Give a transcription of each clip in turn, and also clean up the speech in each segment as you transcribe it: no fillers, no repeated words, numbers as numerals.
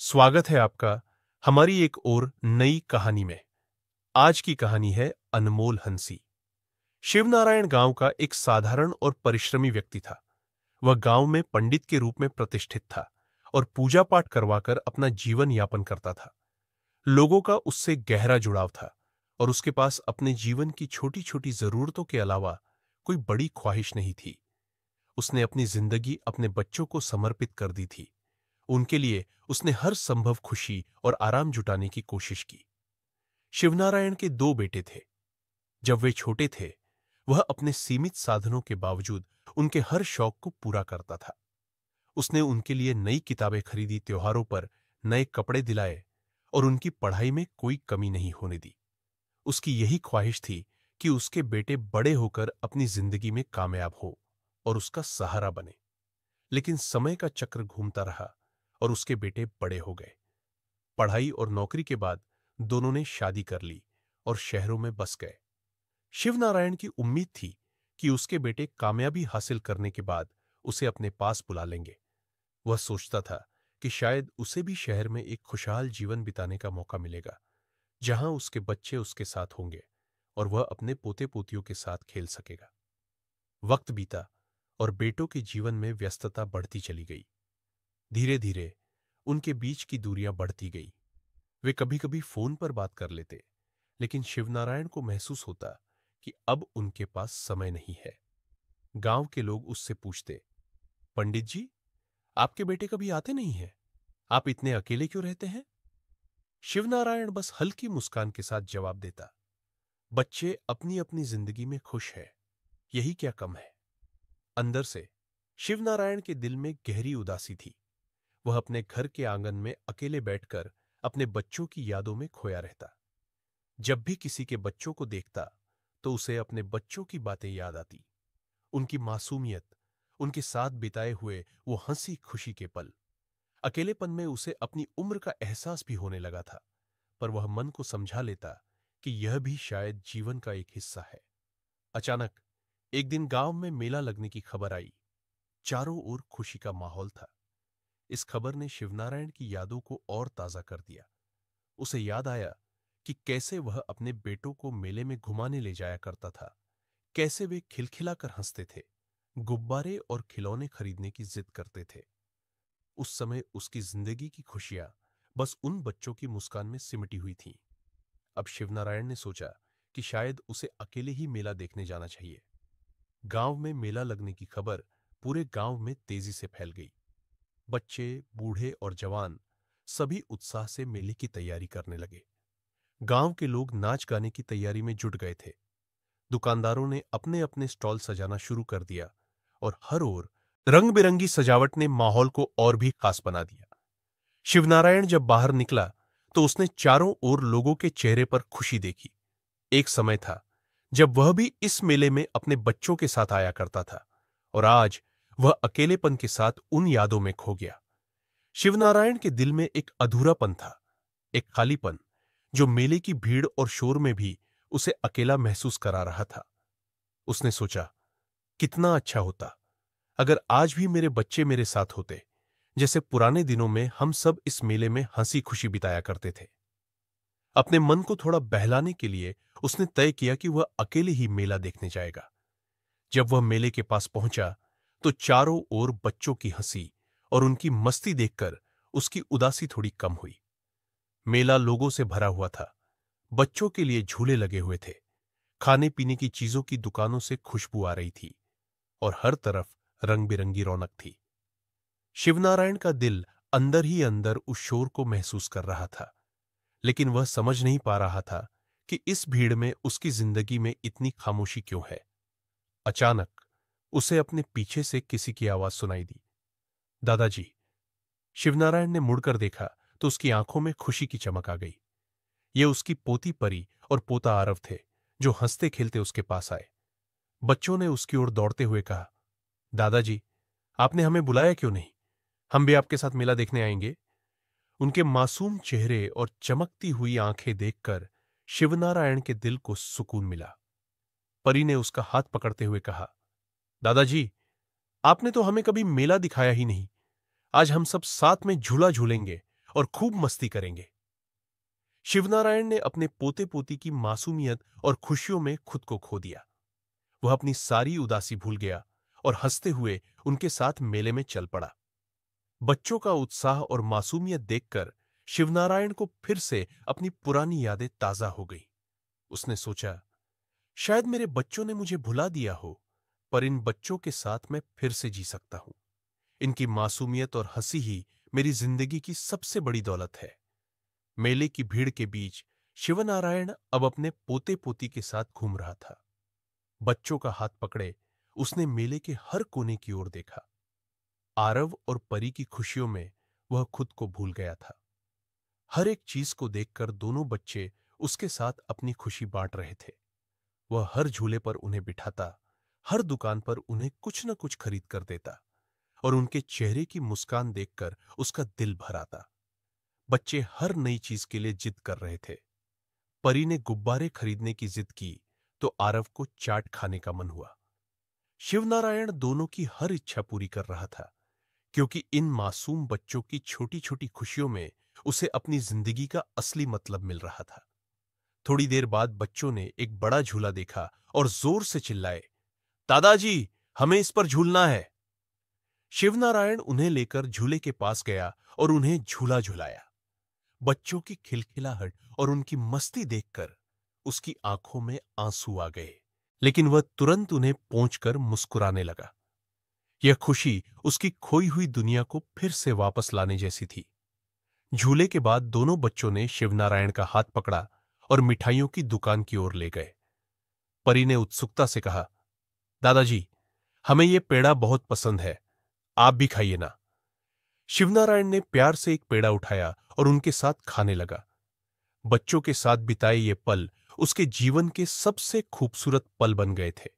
स्वागत है आपका हमारी एक और नई कहानी में। आज की कहानी है अनमोल हंसी। शिवनारायण गांव का एक साधारण और परिश्रमी व्यक्ति था। वह गांव में पंडित के रूप में प्रतिष्ठित था और पूजा पाठ करवाकर अपना जीवन यापन करता था। लोगों का उससे गहरा जुड़ाव था और उसके पास अपने जीवन की छोटी छोटी जरूरतों के अलावा कोई बड़ी ख्वाहिश नहीं थी। उसने अपनी जिंदगी अपने बच्चों को समर्पित कर दी थी। उनके लिए उसने हर संभव खुशी और आराम जुटाने की कोशिश की। शिवनारायण के दो बेटे थे। जब वे छोटे थे, वह अपने सीमित साधनों के बावजूद उनके हर शौक को पूरा करता था। उसने उनके लिए नई किताबें खरीदी, त्योहारों पर नए कपड़े दिलाए और उनकी पढ़ाई में कोई कमी नहीं होने दी। उसकी यही ख्वाहिश थी कि उसके बेटे बड़े होकर अपनी जिंदगी में कामयाब हो और उसका सहारा बने। लेकिन समय का चक्र घूमता रहा और उसके बेटे बड़े हो गए। पढ़ाई और नौकरी के बाद दोनों ने शादी कर ली और शहरों में बस गए। शिवनारायण की उम्मीद थी कि उसके बेटे कामयाबी हासिल करने के बाद उसे अपने पास बुला लेंगे। वह सोचता था कि शायद उसे भी शहर में एक खुशहाल जीवन बिताने का मौका मिलेगा, जहां उसके बच्चे उसके साथ होंगे और वह अपने पोते पोतियों के साथ खेल सकेगा। वक्त बीता और बेटों के जीवन में व्यस्तता बढ़ती चली गई। धीरे धीरे उनके बीच की दूरियां बढ़ती गई। वे कभी कभी फोन पर बात कर लेते, लेकिन शिवनारायण को महसूस होता कि अब उनके पास समय नहीं है। गांव के लोग उससे पूछते, पंडित जी, आपके बेटे कभी आते नहीं हैं? आप इतने अकेले क्यों रहते हैं? शिवनारायण बस हल्की मुस्कान के साथ जवाब देता, बच्चे अपनी अपनी जिंदगी में खुश है, यही क्या कम है। अंदर से शिवनारायण के दिल में गहरी उदासी थी। वह अपने घर के आंगन में अकेले बैठकर अपने बच्चों की यादों में खोया रहता। जब भी किसी के बच्चों को देखता तो उसे अपने बच्चों की बातें याद आती, उनकी मासूमियत, उनके साथ बिताए हुए वो हंसी खुशी के पल। अकेलेपन में उसे अपनी उम्र का एहसास भी होने लगा था, पर वह मन को समझा लेता कि यह भी शायद जीवन का एक हिस्सा है। अचानक एक दिन गांव में मेला लगने की खबर आई। चारों ओर खुशी का माहौल था। इस खबर ने शिवनारायण की यादों को और ताजा कर दिया। उसे याद आया कि कैसे वह अपने बेटों को मेले में घुमाने ले जाया करता था, कैसे वे खिलखिलाकर हंसते थे, गुब्बारे और खिलौने खरीदने की जिद करते थे। उस समय उसकी जिंदगी की खुशियां बस उन बच्चों की मुस्कान में सिमटी हुई थीं। अब शिवनारायण ने सोचा कि शायद उसे अकेले ही मेला देखने जाना चाहिए। गांव में मेला लगने की खबर पूरे गांव में तेजी से फैल गई। बच्चे, बूढ़े और जवान सभी उत्साह से मेले की तैयारी करने लगे। गांव के लोग नाच गाने की तैयारी में जुट गए थे। दुकानदारों ने अपने अपने स्टॉल सजाना शुरू कर दिया और हर ओर रंग बिरंगी सजावट ने माहौल को और भी खास बना दिया। शिवनारायण जब बाहर निकला तो उसने चारों ओर लोगों के चेहरे पर खुशी देखी। एक समय था जब वह भी इस मेले में अपने बच्चों के साथ आया करता था और आज वह अकेलेपन के साथ उन यादों में खो गया। शिवनारायण के दिल में एक अधूरापन था, एक खालीपन जो मेले की भीड़ और शोर में भी उसे अकेला महसूस करा रहा था। उसने सोचा, कितना अच्छा होता अगर आज भी मेरे बच्चे मेरे साथ होते, जैसे पुराने दिनों में हम सब इस मेले में हंसी खुशी बिताया करते थे। अपने मन को थोड़ा बहलाने के लिए उसने तय किया कि वह अकेले ही मेला देखने जाएगा। जब वह मेले के पास पहुंचा तो चारों ओर बच्चों की हंसी और उनकी मस्ती देखकर उसकी उदासी थोड़ी कम हुई। मेला लोगों से भरा हुआ था। बच्चों के लिए झूले लगे हुए थे। खाने पीने की चीजों की दुकानों से खुशबू आ रही थी और हर तरफ रंग बिरंगी रौनक थी। शिवनारायण का दिल अंदर ही अंदर उस शोर को महसूस कर रहा था, लेकिन वह समझ नहीं पा रहा था कि इस भीड़ में उसकी जिंदगी में इतनी खामोशी क्यों है। अचानक उसे अपने पीछे से किसी की आवाज सुनाई दी, दादाजी। शिवनारायण ने मुड़कर देखा तो उसकी आंखों में खुशी की चमक आ गई। ये उसकी पोती परी और पोता आरव थे, जो हंसते खेलते उसके पास आए। बच्चों ने उसकी ओर दौड़ते हुए कहा, दादाजी, आपने हमें बुलाया क्यों नहीं? हम भी आपके साथ मेला देखने आएंगे। उनके मासूम चेहरे और चमकती हुई आंखें देखकर शिवनारायण के दिल को सुकून मिला। परी ने उसका हाथ पकड़ते हुए कहा, दादाजी, आपने तो हमें कभी मेला दिखाया ही नहीं। आज हम सब साथ में झूला झूलेंगे और खूब मस्ती करेंगे। शिवनारायण ने अपने पोते पोती की मासूमियत और खुशियों में खुद को खो दिया। वह अपनी सारी उदासी भूल गया और हंसते हुए उनके साथ मेले में चल पड़ा। बच्चों का उत्साह और मासूमियत देखकर शिवनारायण को फिर से अपनी पुरानी यादें ताजा हो गई। उसने सोचा, शायद मेरे बच्चों ने मुझे भुला दिया हो, पर इन बच्चों के साथ मैं फिर से जी सकता हूं। इनकी मासूमियत और हंसी ही मेरी जिंदगी की सबसे बड़ी दौलत है। मेले की भीड़ के बीच शिवनारायण अब अपने पोते पोती के साथ घूम रहा था। बच्चों का हाथ पकड़े उसने मेले के हर कोने की ओर देखा। आरव और परी की खुशियों में वह खुद को भूल गया था। हर एक चीज को देखकर दोनों बच्चे उसके साथ अपनी खुशी बांट रहे थे। वह हर झूले पर उन्हें बिठाता, हर दुकान पर उन्हें कुछ न कुछ खरीद कर देता और उनके चेहरे की मुस्कान देखकर उसका दिल भर आता। बच्चे हर नई चीज के लिए जिद कर रहे थे। परी ने गुब्बारे खरीदने की जिद की तो आरव को चाट खाने का मन हुआ। शिवनारायण दोनों की हर इच्छा पूरी कर रहा था, क्योंकि इन मासूम बच्चों की छोटी छोटी खुशियों में उसे अपनी जिंदगी का असली मतलब मिल रहा था। थोड़ी देर बाद बच्चों ने एक बड़ा झूला देखा और जोर से चिल्लाए, दादाजी, हमें इस पर झूलना है। शिवनारायण उन्हें लेकर झूले के पास गया और उन्हें झूला झुलाया। बच्चों की खिलखिलाहट और उनकी मस्ती देखकर उसकी आंखों में आंसू आ गए, लेकिन वह तुरंत उन्हें पोंछकर मुस्कुराने लगा। यह खुशी उसकी खोई हुई दुनिया को फिर से वापस लाने जैसी थी। झूले के बाद दोनों बच्चों ने शिवनारायण का हाथ पकड़ा और मिठाइयों की दुकान की ओर ले गए। परी ने उत्सुकता से कहा, दादाजी, हमें यह पेड़ा बहुत पसंद है, आप भी खाइए ना। शिवनारायण ने प्यार से एक पेड़ा उठाया और उनके साथ खाने लगा। बच्चों के साथ बिताए ये पल उसके जीवन के सबसे खूबसूरत पल बन गए थे।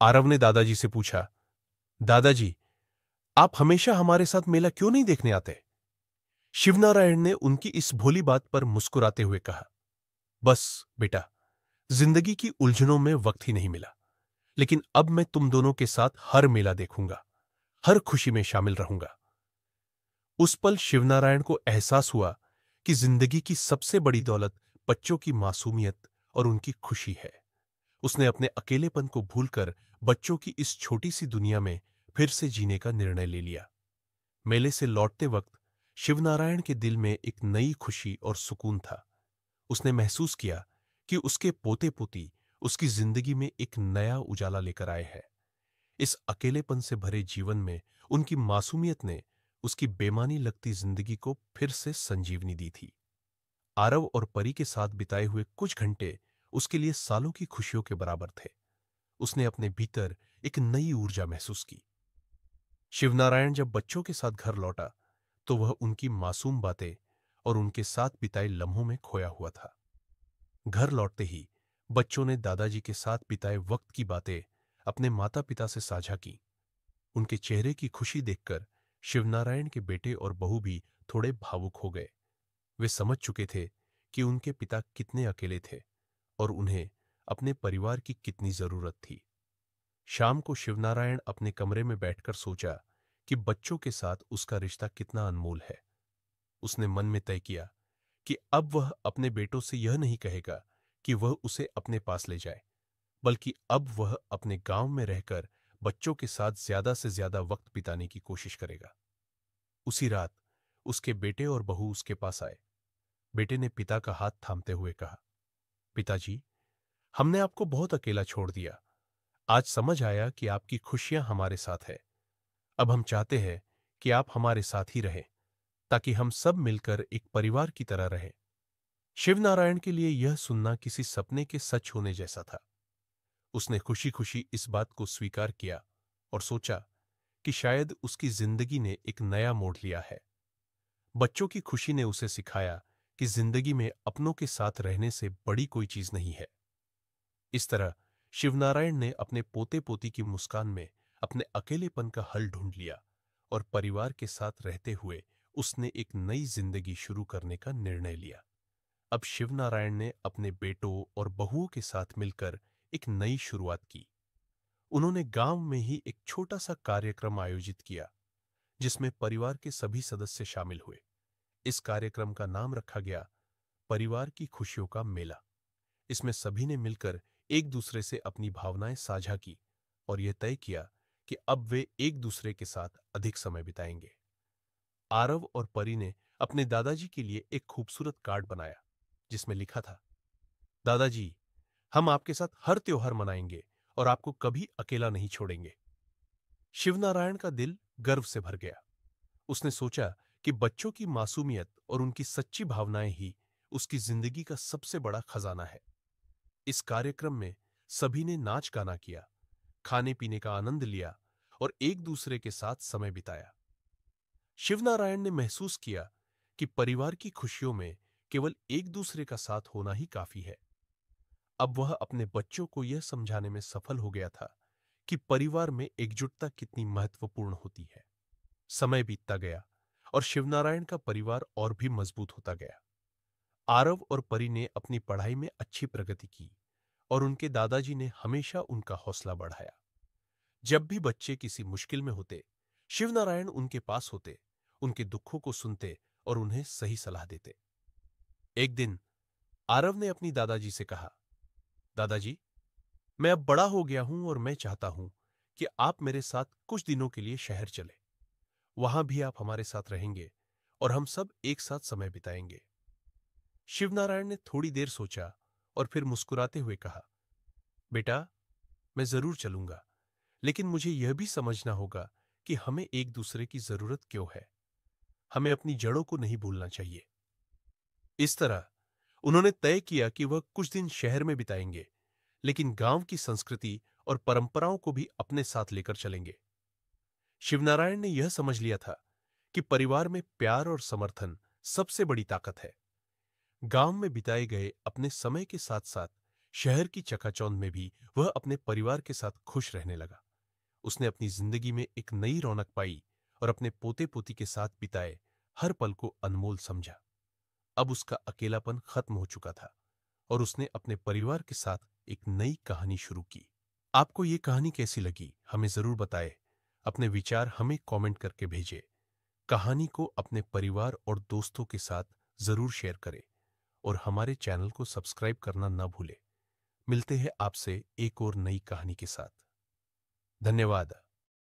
आरव ने दादाजी से पूछा, दादाजी, आप हमेशा हमारे साथ मेला क्यों नहीं देखने आते? शिवनारायण ने उनकी इस भोली बात पर मुस्कुराते हुए कहा, बस बेटा, जिंदगी की उलझनों में वक्त ही नहीं मिला, लेकिन अब मैं तुम दोनों के साथ हर मेला देखूंगा, हर खुशी में शामिल रहूंगा। उस पल शिवनारायण को एहसास हुआ कि जिंदगी की सबसे बड़ी दौलत बच्चों की मासूमियत और उनकी खुशी है। उसने अपने अकेलेपन को भूलकर बच्चों की इस छोटी सी दुनिया में फिर से जीने का निर्णय ले लिया। मेले से लौटते वक्त शिवनारायण के दिल में एक नई खुशी और सुकून था। उसने महसूस किया कि उसके पोते पोती उसकी जिंदगी में एक नया उजाला लेकर आए हैं। इस अकेलेपन से भरे जीवन में उनकी मासूमियत ने उसकी बेमानी लगती जिंदगी को फिर से संजीवनी दी थी। आरव और परी के साथ बिताए हुए कुछ घंटे उसके लिए सालों की खुशियों के बराबर थे। उसने अपने भीतर एक नई ऊर्जा महसूस की। शिवनारायण जब बच्चों के साथ घर लौटा तो वह उनकी मासूम बातें और उनके साथ बिताए लम्हों में खोया हुआ था। घर लौटते ही बच्चों ने दादाजी के साथ बिताए वक्त की बातें अपने माता पिता से साझा की। उनके चेहरे की खुशी देखकर शिवनारायण के बेटे और बहू भी थोड़े भावुक हो गए। वे समझ चुके थे कि उनके पिता कितने अकेले थे और उन्हें अपने परिवार की कितनी जरूरत थी। शाम को शिवनारायण अपने कमरे में बैठकर सोचा कि बच्चों के साथ उसका रिश्ता कितना अनमोल है। उसने मन में तय किया कि अब वह अपने बेटों से यह नहीं कहेगा कि वह उसे अपने पास ले जाए, बल्कि अब वह अपने गांव में रहकर बच्चों के साथ ज्यादा से ज्यादा वक्त बिताने की कोशिश करेगा। उसी रात उसके बेटे और बहू उसके पास आए। बेटे ने पिता का हाथ थामते हुए कहा, पिताजी, हमने आपको बहुत अकेला छोड़ दिया। आज समझ आया कि आपकी खुशियां हमारे साथ है। अब हम चाहते हैं कि आप हमारे साथ ही रहें, ताकि हम सब मिलकर एक परिवार की तरह रहें। शिवनारायण के लिए यह सुनना किसी सपने के सच होने जैसा था। उसने खुशी खुशी इस बात को स्वीकार किया और सोचा कि शायद उसकी जिंदगी ने एक नया मोड़ लिया है। बच्चों की खुशी ने उसे सिखाया कि जिंदगी में अपनों के साथ रहने से बड़ी कोई चीज नहीं है। इस तरह शिवनारायण ने अपने पोते पोती की मुस्कान में अपने अकेलेपन का हल ढूंढ लिया और परिवार के साथ रहते हुए उसने एक नई जिंदगी शुरू करने का निर्णय लिया। अब शिवनारायण ने अपने बेटों और बहुओं के साथ मिलकर एक नई शुरुआत की। उन्होंने गांव में ही एक छोटा सा कार्यक्रम आयोजित किया, जिसमें परिवार के सभी सदस्य शामिल हुए। इस कार्यक्रम का नाम रखा गया परिवार की खुशियों का मेला। इसमें सभी ने मिलकर एक दूसरे से अपनी भावनाएं साझा की और यह तय किया कि अब वे एक दूसरे के साथ अधिक समय बिताएंगे। आरव और परी ने अपने दादाजी के लिए एक खूबसूरत कार्ड बनाया जिसमें लिखा था, दादाजी, हम आपके साथ हर त्योहार मनाएंगे और आपको कभी अकेला नहीं छोड़ेंगे। शिवनारायण का दिल गर्व से भर गया। उसने सोचा कि बच्चों की मासूमियत और उनकी सच्ची भावनाएं ही उसकी जिंदगी का सबसे बड़ा खजाना है। इस कार्यक्रम में सभी ने नाच गाना किया, खाने पीने का आनंद लिया और एक दूसरे के साथ समय बिताया। शिवनारायण ने महसूस किया कि परिवार की खुशियों में केवल एक दूसरे का साथ होना ही काफी है। अब वह अपने बच्चों को यह समझाने में सफल हो गया था कि परिवार में एकजुटता कितनी महत्वपूर्ण होती है। समय बीतता गया और शिवनारायण का परिवार और भी मजबूत होता गया। आरव और परी ने अपनी पढ़ाई में अच्छी प्रगति की और उनके दादाजी ने हमेशा उनका हौसला बढ़ाया। जब भी बच्चे किसी मुश्किल में होते, शिवनारायण उनके पास होते, उनके दुखों को सुनते और उन्हें सही सलाह देते। एक दिन आरव ने अपनी दादाजी से कहा, दादाजी, मैं अब बड़ा हो गया हूं और मैं चाहता हूं कि आप मेरे साथ कुछ दिनों के लिए शहर चले। वहां भी आप हमारे साथ रहेंगे और हम सब एक साथ समय बिताएंगे। शिवनारायण ने थोड़ी देर सोचा और फिर मुस्कुराते हुए कहा, बेटा, मैं जरूर चलूंगा, लेकिन मुझे यह भी समझना होगा कि हमें एक दूसरे की जरूरत क्यों है। हमें अपनी जड़ों को नहीं भूलना चाहिए। इस तरह उन्होंने तय किया कि वह कुछ दिन शहर में बिताएंगे, लेकिन गांव की संस्कृति और परंपराओं को भी अपने साथ लेकर चलेंगे। शिवनारायण ने यह समझ लिया था कि परिवार में प्यार और समर्थन सबसे बड़ी ताकत है। गांव में बिताए गए अपने समय के साथ साथ शहर की चकाचौंध में भी वह अपने परिवार के साथ खुश रहने लगा। उसने अपनी जिंदगी में एक नई रौनक पाई और अपने पोते पोती के साथ बिताए हर पल को अनमोल समझा। अब उसका अकेलापन खत्म हो चुका था और उसने अपने परिवार के साथ एक नई कहानी शुरू की। आपको ये कहानी कैसी लगी, हमें जरूर बताएं। अपने विचार हमें कमेंट करके भेजें। कहानी को अपने परिवार और दोस्तों के साथ जरूर शेयर करें और हमारे चैनल को सब्सक्राइब करना न भूलें। मिलते हैं आपसे एक और नई कहानी के साथ। धन्यवाद।